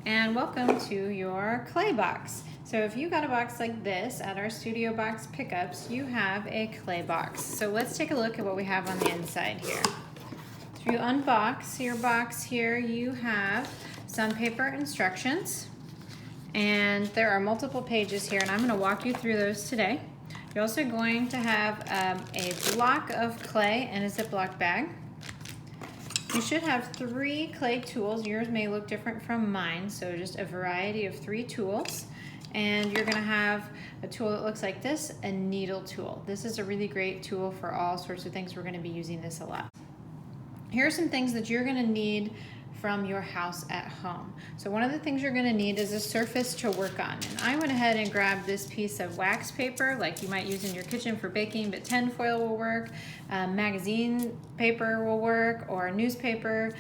and welcome to your clay box. So if you got a box like this at our StudioBox pickups, you have a clay box. So let's take a look at what we have on the inside here. If you unbox your box here, you have some paper instructions, and there are multiple pages here, and I'm going to walk you through those today. You're also going to have a block of clay and a Ziploc bag. You should have 3 clay tools. Yours may look different from mine, so just a variety of 3 tools. And you're gonna have a tool that looks like this, a needle tool. This is a really great tool for all sorts of things. We're gonna be using this a lot. Here are some things that you're gonna need from your house at home. So one of the things you're gonna need is a surface to work on. And I went ahead and grabbed this piece of wax paper, like you might use in your kitchen for baking, but tin foil will work, magazine paper will work, or newspaper,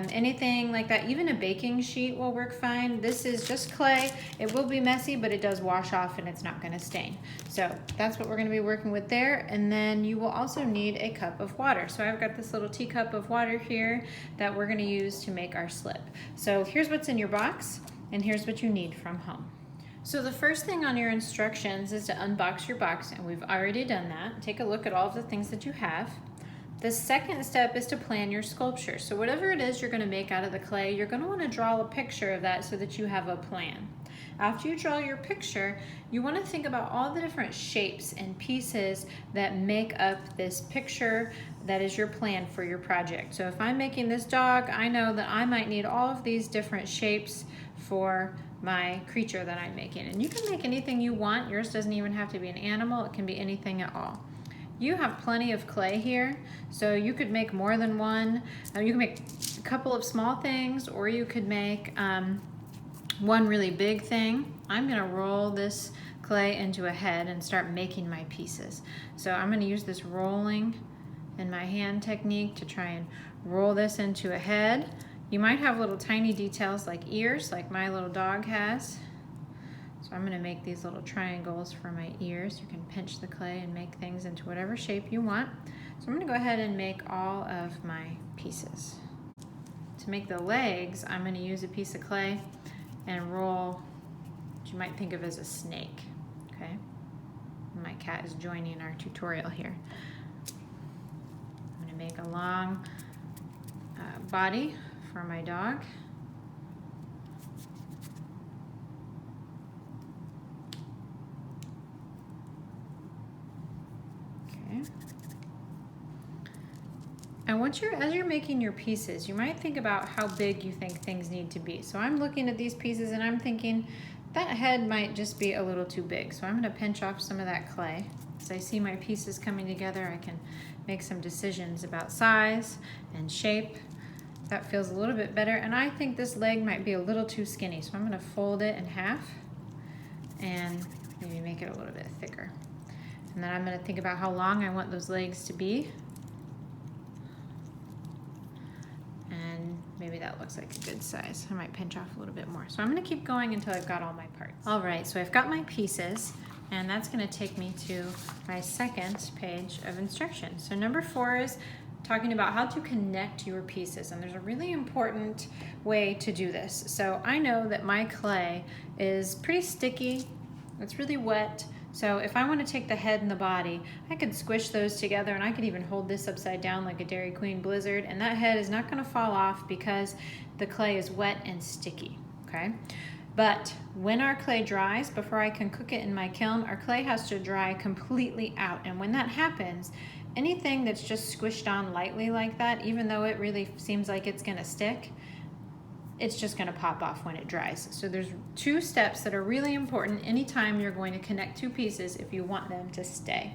anything like that. Even a baking sheet will work fine. This is just clay. It will be messy, but it does wash off and it's not gonna stain. So that's what we're gonna be working with there. And then you will also need a cup of water. So I've got this little teacup of water here that we're gonna use to make our slip. So here's what's in your box, and here's what you need from home. So the first thing on your instructions is to unbox your box, and we've already done that. Take a look at all of the things that you have. The second step is to plan your sculpture. So whatever it is you're going to make out of the clay, you're going to want to draw a picture of that so that you have a plan. After you draw your picture, you want to think about all the different shapes and pieces that make up this picture that is your plan for your project. So if I'm making this dog, I know that I might need all of these different shapes for my creature that I'm making. And you can make anything you want. Yours doesn't even have to be an animal. It can be anything at all. You have plenty of clay here, so you could make more than one. You can make a couple of small things, or you could make one really big thing. I'm gonna roll this clay into a head and start making my pieces. So I'm gonna use this rolling in my hand technique to try and roll this into a head. You might have little tiny details like ears, like my little dog has. So I'm gonna make these little triangles for my ears. You can pinch the clay and make things into whatever shape you want. So I'm gonna go ahead and make all of my pieces. To make the legs, I'm gonna use a piece of clay and roll what you might think of as a snake, okay? My cat is joining our tutorial here. I'm gonna make a long body for my dog. Okay. And as you're making your pieces, you might think about how big you think things need to be. So I'm looking at these pieces and I'm thinking that head might just be a little too big. So I'm gonna pinch off some of that clay. As I see my pieces coming together, I can make some decisions about size and shape. That feels a little bit better. And I think this leg might be a little too skinny. So I'm gonna fold it in half and maybe make it a little bit thicker. And then I'm gonna think about how long I want those legs to be. And maybe that looks like a good size. I might pinch off a little bit more. So I'm gonna keep going until I've got all my parts. All right, so I've got my pieces, and that's gonna take me to my second page of instructions. So number 4 is talking about how to connect your pieces, and there's a really important way to do this. So I know that my clay is pretty sticky, it's really wet, so if I want to take the head and the body, I could squish those together, and I could even hold this upside down like a Dairy Queen Blizzard, and that head is not going to fall off because the clay is wet and sticky, okay? But when our clay dries, before I can cook it in my kiln, our clay has to dry completely out, and when that happens, anything that's just squished on lightly like that, even though it really seems like it's gonna stick, it's just gonna pop off when it dries. So there's 2 steps that are really important anytime you're going to connect 2 pieces if you want them to stay.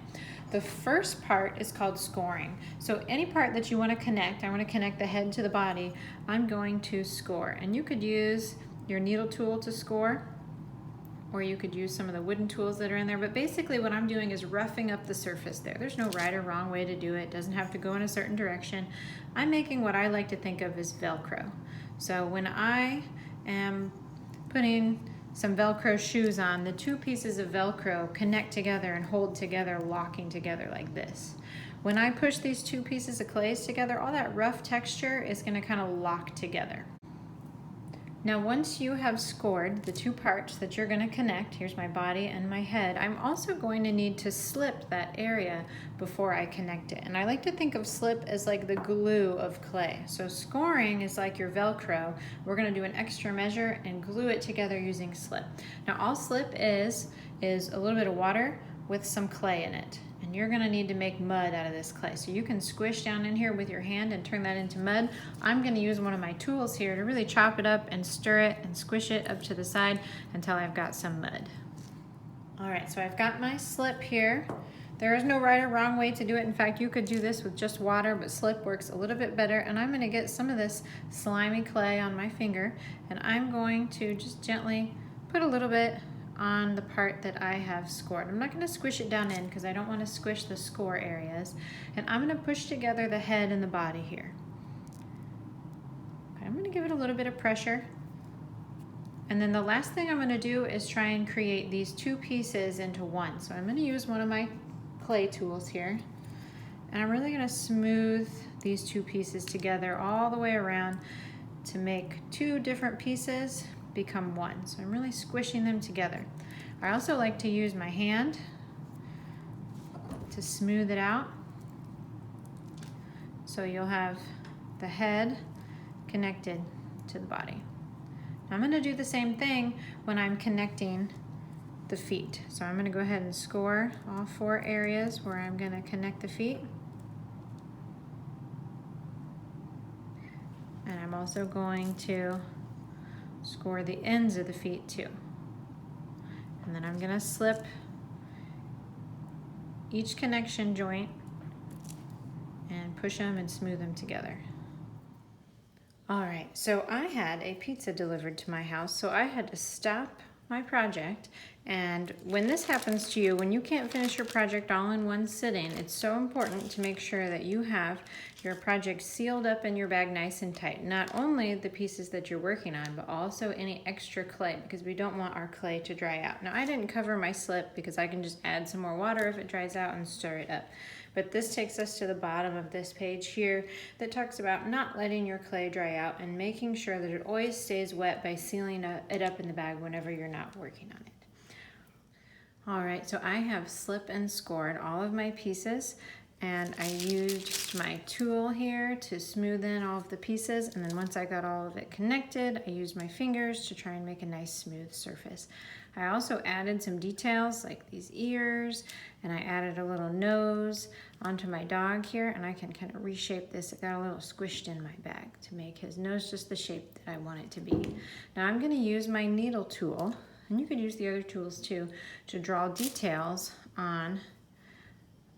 The first part is called scoring. So any part that you wanna connect, I wanna connect the head to the body, I'm going to score. And you could use your needle tool to score, or you could use some of the wooden tools that are in there, but basically what I'm doing is roughing up the surface there. There's no right or wrong way to do it. It doesn't have to go in a certain direction. I'm making what I like to think of as Velcro. So when I am putting some Velcro shoes on, the 2 pieces of Velcro connect together and hold together, locking together like this. When I push these 2 pieces of clays together, all that rough texture is gonna kind of lock together. Now once you have scored the two parts that you're going to connect, here's my body and my head, I'm also going to need to slip that area before I connect it. And I like to think of slip as like the glue of clay. So scoring is like your Velcro. We're going to do an extra measure and glue it together using slip. Now all slip is a little bit of water with some clay in it. And you're gonna need to make mud out of this clay. So you can squish down in here with your hand and turn that into mud. I'm gonna use one of my tools here to really chop it up and stir it and squish it up to the side until I've got some mud. All right, so I've got my slip here. There is no right or wrong way to do it. In fact, you could do this with just water, but slip works a little bit better. And I'm gonna get some of this slimy clay on my finger, and I'm going to just gently put a little bit on the part that I have scored. I'm not going to squish it down in because I don't want to squish the score areas. And I'm going to push together the head and the body here. Okay, I'm going to give it a little bit of pressure. And then the last thing I'm going to do is try and create these two pieces into one. So I'm going to use one of my clay tools here. And I'm really going to smooth these two pieces together all the way around to make two different pieces become one. So I'm really squishing them together. I also like to use my hand to smooth it out. So you'll have the head connected to the body. Now I'm going to do the same thing when I'm connecting the feet. So I'm going to go ahead and score all four areas where I'm going to connect the feet. And I'm also going to score the ends of the feet too. And then I'm going to slip each connection joint and push them and smooth them together. All right, so I had a pizza delivered to my house, so I had to stop my project. And when this happens to you, when you can't finish your project all in one sitting, it's so important to make sure that you have your project sealed up in your bag nice and tight. Not only the pieces that you're working on, but also any extra clay, because we don't want our clay to dry out. Now I didn't cover my slip because I can just add some more water if it dries out and stir it up. But this takes us to the bottom of this page here that talks about not letting your clay dry out and making sure that it always stays wet by sealing it up in the bag whenever you're not working on it. All right, so I have slip and scored all of my pieces, and I used my tool here to smooth in all of the pieces, and then once I got all of it connected, I used my fingers to try and make a nice smooth surface. I also added some details like these ears, and I added a little nose onto my dog here, and I can kind of reshape this. It got a little squished in my bag to make his nose just the shape that I want it to be. Now I'm gonna use my needle tool, and you could use the other tools too, to draw details on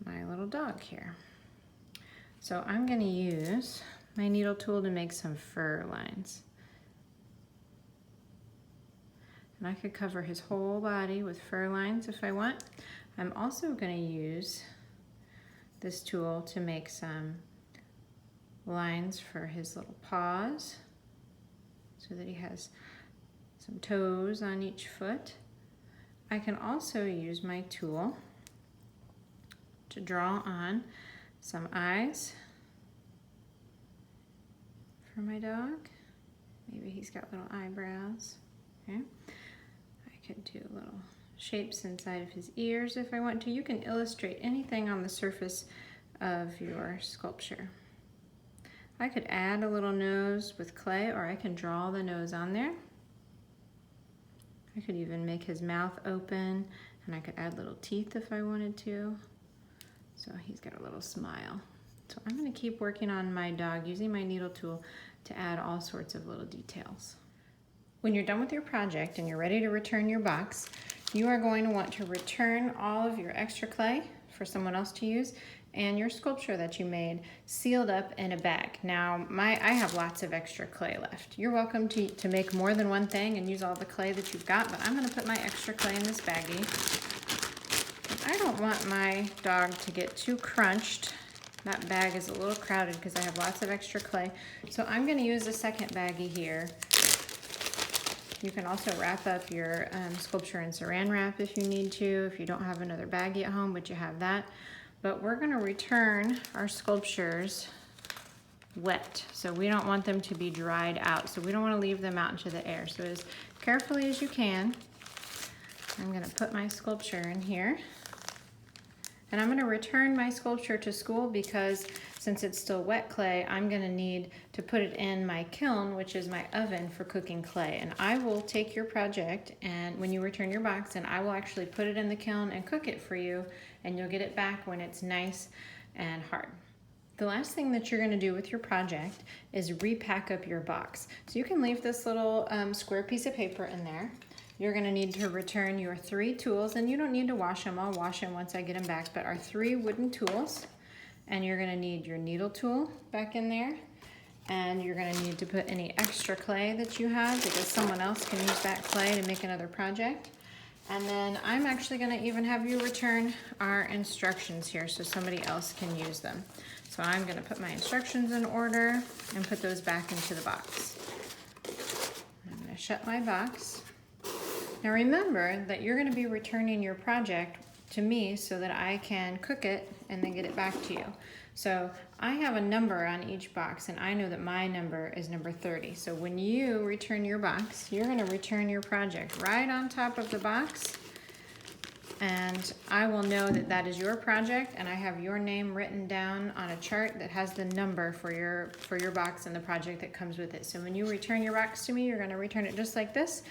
my little dog here. So I'm gonna use my needle tool to make some fur lines. And I could cover his whole body with fur lines if I want. I'm also gonna use this tool to make some lines for his little paws so that he has some toes on each foot. I can also use my tool to draw on some eyes for my dog. Maybe he's got little eyebrows. Okay. I could do little shapes inside of his ears if I want to. You can illustrate anything on the surface of your sculpture. I could add a little nose with clay, or I can draw the nose on there. I could even make his mouth open, and I could add little teeth if I wanted to. So he's got a little smile. So I'm going to keep working on my dog using my needle tool to add all sorts of little details. When you're done with your project and you're ready to return your box, you are going to want to return all of your extra clay for someone else to use and your sculpture that you made sealed up in a bag. Now, I have lots of extra clay left. You're welcome to make more than one thing and use all the clay that you've got, but I'm going to put my extra clay in this baggie. I don't want my dog to get too crunched. That bag is a little crowded because I have lots of extra clay. So I'm going to use a second baggie here. You can also wrap up your sculpture in saran wrap if you need to, if you don't have another baggie at home, but you have that. But we're going to return our sculptures wet. So we don't want them to be dried out. So we don't want to leave them out into the air. So as carefully as you can, I'm going to put my sculpture in here. And I'm going to return my sculpture to school because since it's still wet clay, I'm going to need to put it in my kiln, which is my oven for cooking clay. And I will take your project and when you return your box, and I will actually put it in the kiln and cook it for you, and you'll get it back when it's nice and hard. The last thing that you're going to do with your project is repack up your box. So you can leave this little square piece of paper in there. You're going to need to return your 3 tools, and you don't need to wash them. I'll wash them once I get them back, but our 3 wooden tools. And you're going to need your needle tool back in there, and you're going to need to put any extra clay that you have because someone else can use that clay to make another project. And then I'm actually going to even have you return our instructions here so somebody else can use them. So I'm going to put my instructions in order and put those back into the box. I'm going to shut my box. Now remember that you're going to be returning your project to me so that I can cook it and then get it back to you. So I have a number on each box, and I know that my number is number 30. So when you return your box, you're going to return your project right on top of the box, and I will know that that is your project, and I have your name written down on a chart that has the number for your box and the project that comes with it. So when you return your box to me, you're going to return it just like this.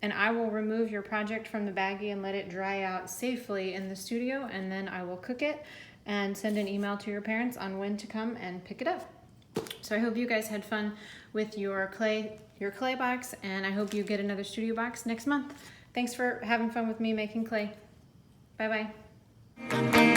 And I will remove your project from the baggie and let it dry out safely in the studio, and then I will cook it and send an email to your parents on when to come and pick it up. So I hope you guys had fun with your clay box, and I hope you get another StudioBox next month. Thanks for having fun with me making clay. Bye-bye.